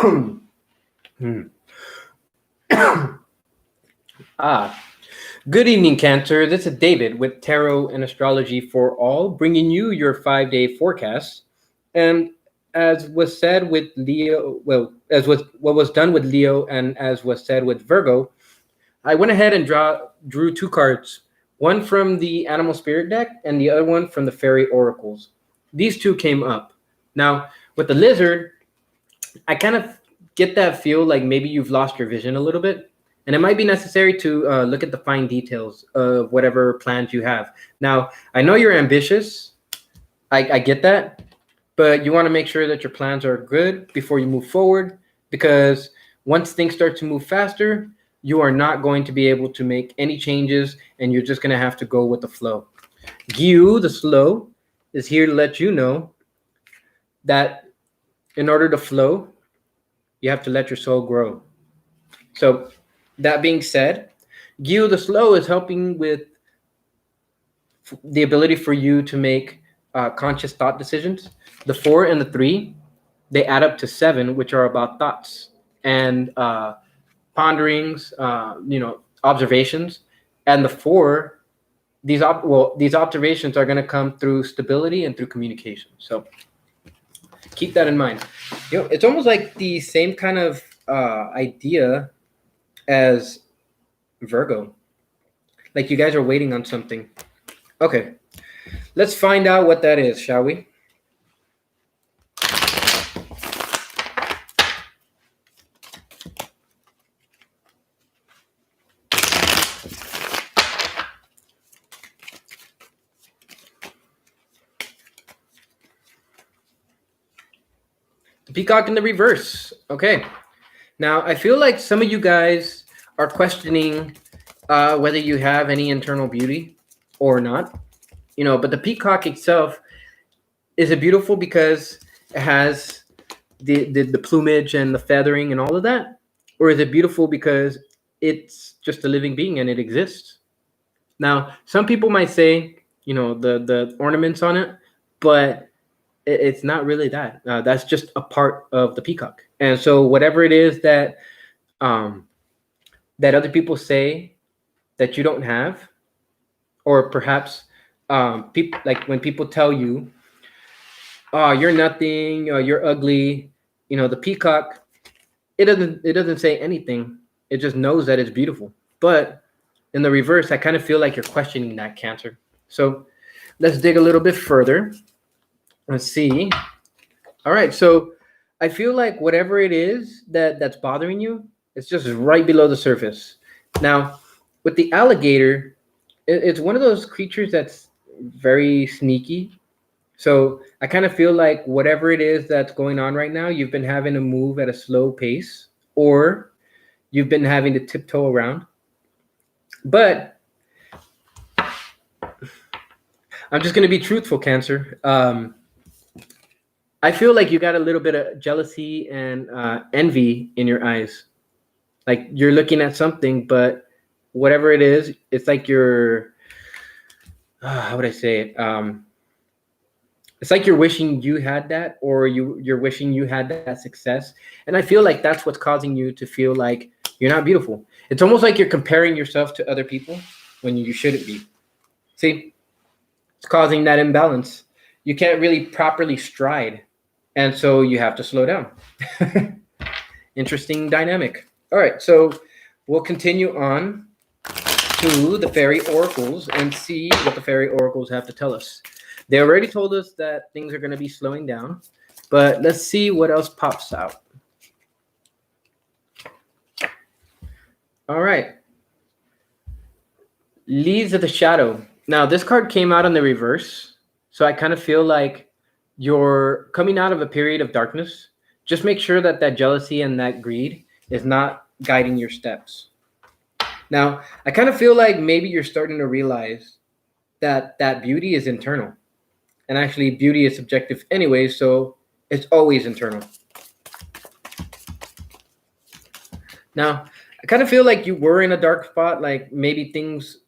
Hmm. Ah, good evening, Cancer. This is David with Tarot and Astrology for All, bringing you your 5 day forecast. And as was said with Leo, well, as was what was done with Leo, and as was said with Virgo, I went ahead and drew two cards, one from the Animal Spirit deck and the other one from the Fairy Oracles. These two came up. Now, with the Lizard, I kind of get that feel like maybe you've lost your vision a little bit. And it might be necessary to look at the fine details of whatever plans you have. Now, I know you're ambitious. I get that. But you want to make sure that your plans are good before you move forward. Because once things start to move faster, you are not going to be able to make any changes. And you're just going to have to go with the flow. Gyu, the slow, is here to let you know that in order to flow, you have to let your soul grow. So, that being said, Gyu the Slow is helping with the ability for you to make conscious thought decisions. The 4 and the 3, they add up to 7, which are about thoughts and ponderings, observations. And the 4, these observations are going to come through stability and through communication. So keep that in mind. It's almost like the same kind of idea as Virgo. Like you guys are waiting on something. Okay, let's find out what that is, shall we? The Peacock in the reverse. Okay. Now, I feel like some of you guys are questioning whether you have any internal beauty or not. But the peacock itself, is it beautiful because it has the plumage and the feathering and all of that? Or is it beautiful because it's just a living being and it exists? Now, some people might say, the ornaments on it, but it's not really that. That's just a part of the peacock. And so whatever it is that that other people say that you don't have, or perhaps people, like when people tell you, "Oh, you're nothing. You're ugly." The peacock, it doesn't say anything. It just knows that it's beautiful. But in the reverse, I kind of feel like you're questioning that, Cancer. So let's dig a little bit further. Let's see. All right. So I feel like whatever it is that's bothering you, it's just right below the surface. Now, with the alligator, it's one of those creatures that's very sneaky. So I kind of feel like whatever it is that's going on right now, you've been having to move at a slow pace, or you've been having to tiptoe around. But I'm just going to be truthful, Cancer. I feel like you got a little bit of jealousy and envy in your eyes. Like you're looking at something, but whatever it is, it's like you're, how would I say it? It's like you're wishing you had that, or you're wishing you had that success. And I feel like that's what's causing you to feel like you're not beautiful. It's almost like you're comparing yourself to other people when you shouldn't be. See, it's causing that imbalance. You can't really properly stride. And so you have to slow down. Interesting dynamic. All right, so we'll continue on to the fairy oracles and see what the fairy oracles have to tell us. They already told us that things are going to be slowing down, but let's see what else pops out. All right. Leaves of the Shadow. Now, this card came out in the reverse, so I kind of feel like you're coming out of a period of darkness. Just make sure that jealousy and that greed is not guiding your steps. Now, I kind of feel like maybe you're starting to realize that beauty is internal. And actually, beauty is subjective anyway, so it's always internal. Now, I kind of feel like you were in a dark spot, like maybe things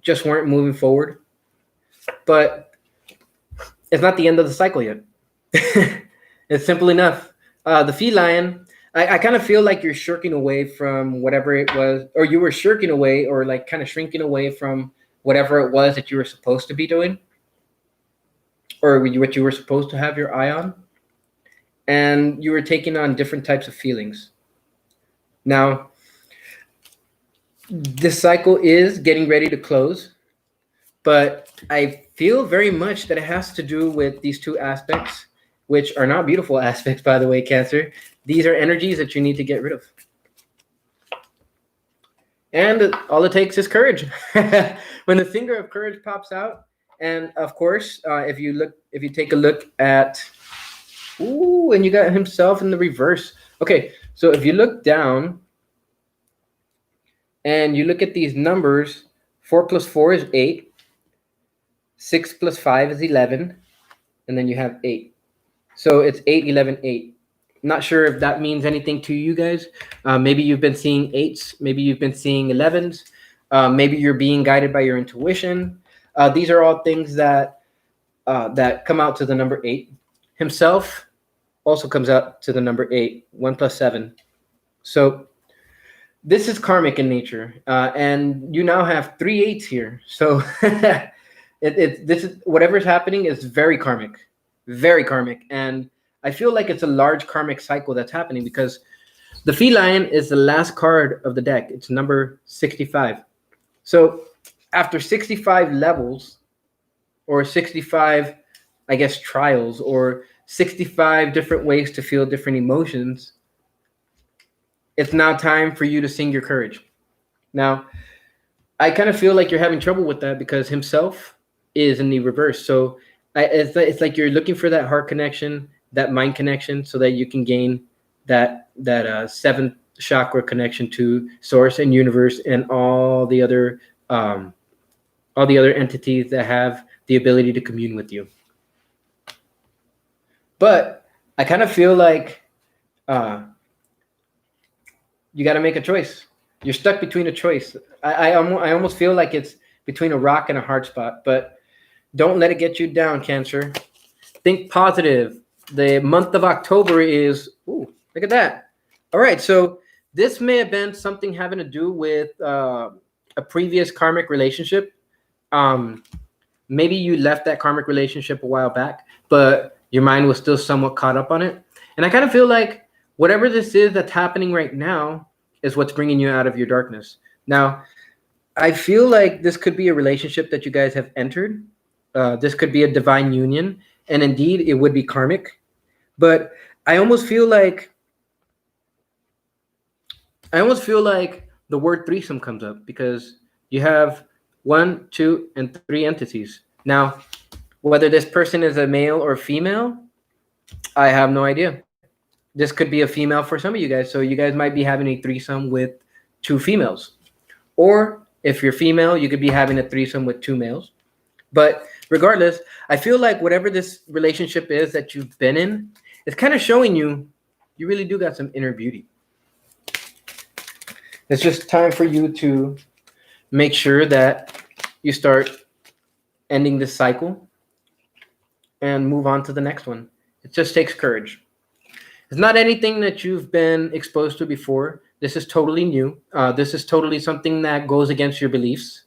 just weren't moving forward. But it's not the end of the cycle yet. It's simple enough. The feline, I kind of feel like you're shirking away from whatever it was, or you were shirking away, or like kind of shrinking away from whatever it was that you were supposed to be doing, or what you were supposed to have your eye on, and you were taking on different types of feelings. Now, this cycle is getting ready to close, but I feel very much that it has to do with these two aspects, which are not beautiful aspects, by the way, Cancer. These are energies that you need to get rid of. And all it takes is courage. When the finger of courage pops out, and of course, if you take a look at, ooh, and you got himself in the reverse. Okay, so if you look down and you look at these numbers, 4 plus 4 is 8, 6 plus 5 is 11, and then you have 8. So it's 8, 11, 8. Not sure if that means anything to you guys. Maybe you've been seeing eights. Maybe you've been seeing 11s. Maybe you're being guided by your intuition. These are all things that come out to the number 8. Himself also comes out to the number 8. 1 plus 7. So this is karmic in nature, and you now have 3 8s here. So this is whatever's happening is very karmic, and I feel like it's a large karmic cycle that's happening because the feline is the last card of the deck. It's number 65. So after 65 levels, or 65, I guess, trials, or 65 different ways to feel different emotions, it's now time for you to sing your courage. Now, I kind of feel like you're having trouble with that because himself is in the reverse. So it's like you're looking for that heart connection, that mind connection, so that you can gain that seventh chakra connection to source and universe and all the other entities that have the ability to commune with you. But I kind of feel like uh, you got to make a choice. You're stuck between a choice. I almost feel like it's between a rock and a hard spot, but don't let it get you down, Cancer. Think positive. The month of October is, ooh, look at that. All right, so this may have been something having to do with a previous karmic relationship. Um, Maybe you left that karmic relationship a while back, but your mind was still somewhat caught up on it. And I kind of feel like whatever this is that's happening right now is what's bringing you out of your darkness. Now, I feel like this could be a relationship that you guys have entered. This could be a divine union, and indeed, it would be karmic. But I almost feel like the word threesome comes up because you have 1, 2, and 3 entities. Now, whether this person is a male or female, I have no idea. This could be a female for some of you guys. So you guys might be having a threesome with 2 females. Or if you're female, you could be having a threesome with 2 males. But regardless, I feel like whatever this relationship is that you've been in, it's kind of showing you really do got some inner beauty. It's just time for you to make sure that you start ending this cycle and move on to the next one. It just takes courage. It's not anything that you've been exposed to before. This is totally new. This is totally something that goes against your beliefs,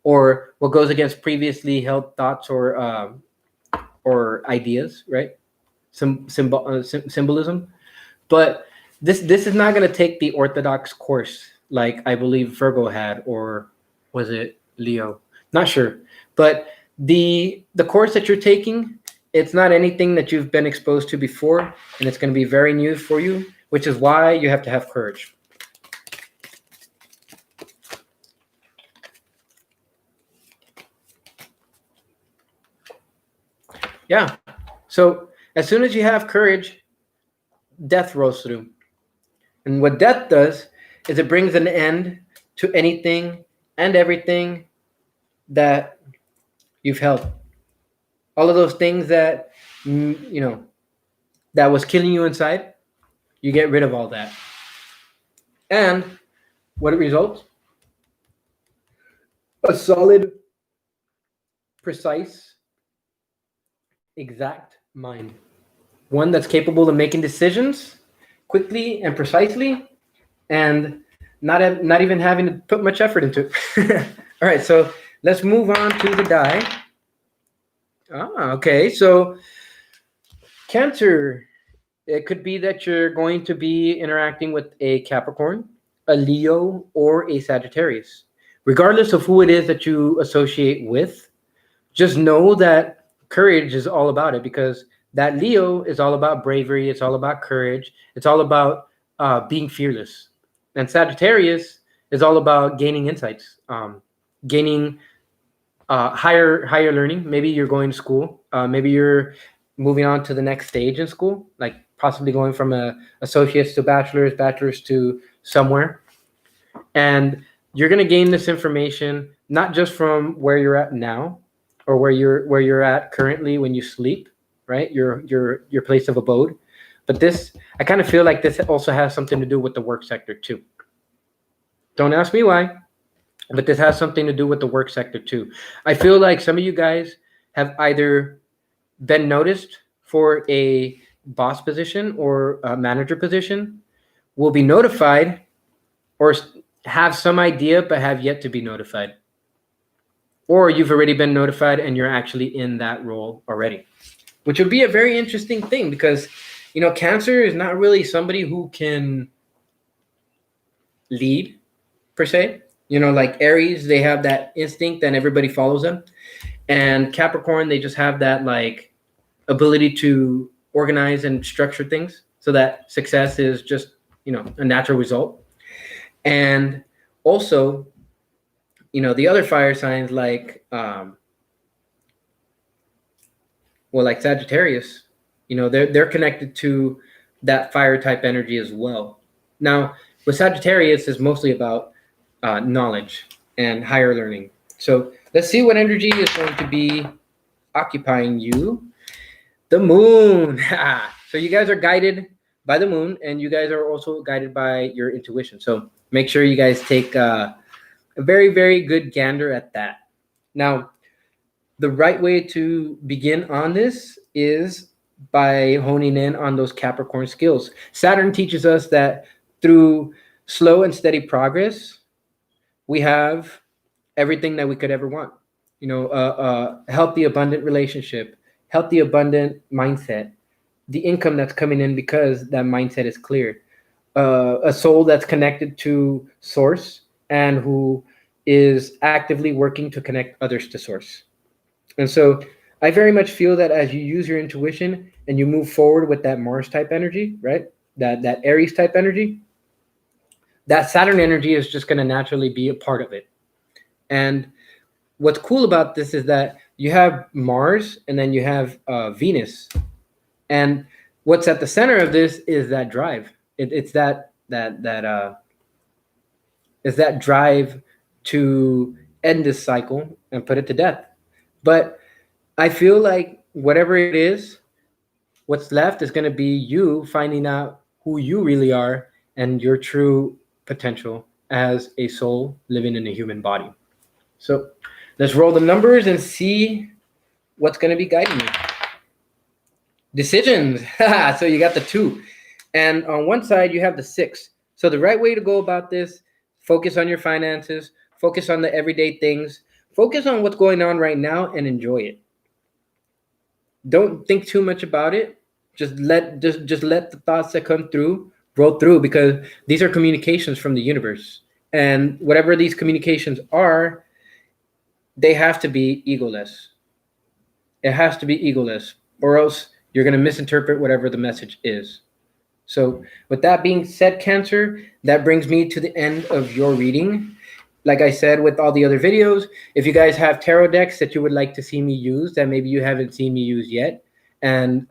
or what goes against previously held thoughts or ideas, right? Symbolism. But this is not going to take the orthodox course like I believe Virgo had, or was it Leo? Not sure. But the course that you're taking, it's not anything that you've been exposed to before, and it's going to be very new for you, which is why you have to have courage. Yeah. So as soon as you have courage, death rolls through. And what death does is it brings an end to anything and everything that you've held. All of those things that that was killing you inside, you get rid of all that. And what it results? A solid, precise, exact mind. One that's capable of making decisions quickly and precisely, and not even having to put much effort into it. All right, so let's move on to the die. Okay. So Cancer, it could be that you're going to be interacting with a Capricorn, a Leo, or a Sagittarius. Regardless of who it is that you associate with, just know that courage is all about it, because that Leo is all about bravery, it's all about courage, it's all about being fearless. And Sagittarius is all about gaining insights, gaining higher learning. Maybe you're going to school. Maybe you're moving on to the next stage in school, like possibly going from a associates to bachelor's to somewhere. And you're going to gain this information not just from where you're at now, or where you're at currently when you sleep, right? Your place of abode. But this, I kind of feel like this also has something to do with the work sector too. Don't ask me why, but this has something to do with the work sector too. I feel like some of you guys have either been noticed for a boss position or a manager position, will be notified, or have some idea but have yet to be notified. Or you've already been notified and you're actually in that role already, which would be a very interesting thing, because Cancer is not really somebody who can lead per se. Like Aries, they have that instinct and everybody follows them. And Capricorn, they just have that like ability to organize and structure things so that success is just, a natural result. And also, the other fire signs like, like Sagittarius, they're connected to that fire type energy as well. Now, with Sagittarius is mostly about knowledge and higher learning. So let's see what energy is going to be occupying you. The moon. So you guys are guided by the moon, and you guys are also guided by your intuition. So make sure you guys take a very, very good gander at that. Now, the right way to begin on this is by honing in on those Capricorn skills. Saturn teaches us that through slow and steady progress, we have everything that we could ever want. A healthy, abundant relationship, healthy, abundant mindset, the income that's coming in because that mindset is clear, a soul that's connected to source and who is actively working to connect others to source. And so I very much feel that as you use your intuition and you move forward with that Mars type energy, right? That Aries type energy, that Saturn energy is just going to naturally be a part of it. And what's cool about this is that you have Mars and then you have Venus. And what's at the center of this is that drive. It's that drive to end this cycle and put it to death. But I feel like whatever it is, what's left is going to be you finding out who you really are and your true potential as a soul living in a human body. So let's roll the numbers and see what's going to be guiding you. Decisions. So you got the 2. And on one side, you have the 6. So the right way to go about this, focus on your finances, focus on the everyday things, focus on what's going on right now and enjoy it. Don't think too much about it. Just let the thoughts that come through roll through, because these are communications from the universe. And whatever these communications are, they have to be egoless. It has to be egoless, or else you're going to misinterpret whatever the message is. So with that being said, Cancer, that brings me to the end of your reading. Like I said, with all the other videos, if you guys have tarot decks that you would like to see me use that maybe you haven't seen me use yet, and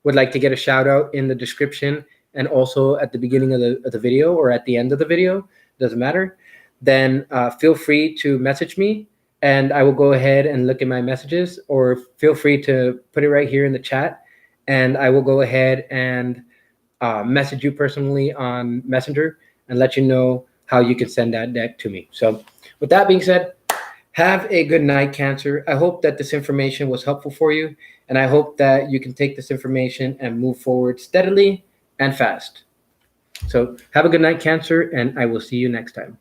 would like to get a shout out in the description and also at the beginning of the video or at the end of the video, doesn't matter, then feel free to message me and I will go ahead and look at my messages, or feel free to put it right here in the chat and I will go ahead and message you personally on Messenger and let you know how you can send that deck to me. So with that being said, have a good night, Cancer. I hope that this information was helpful for you, and I hope that you can take this information and move forward steadily and fast. So have a good night, Cancer, and I will see you next time.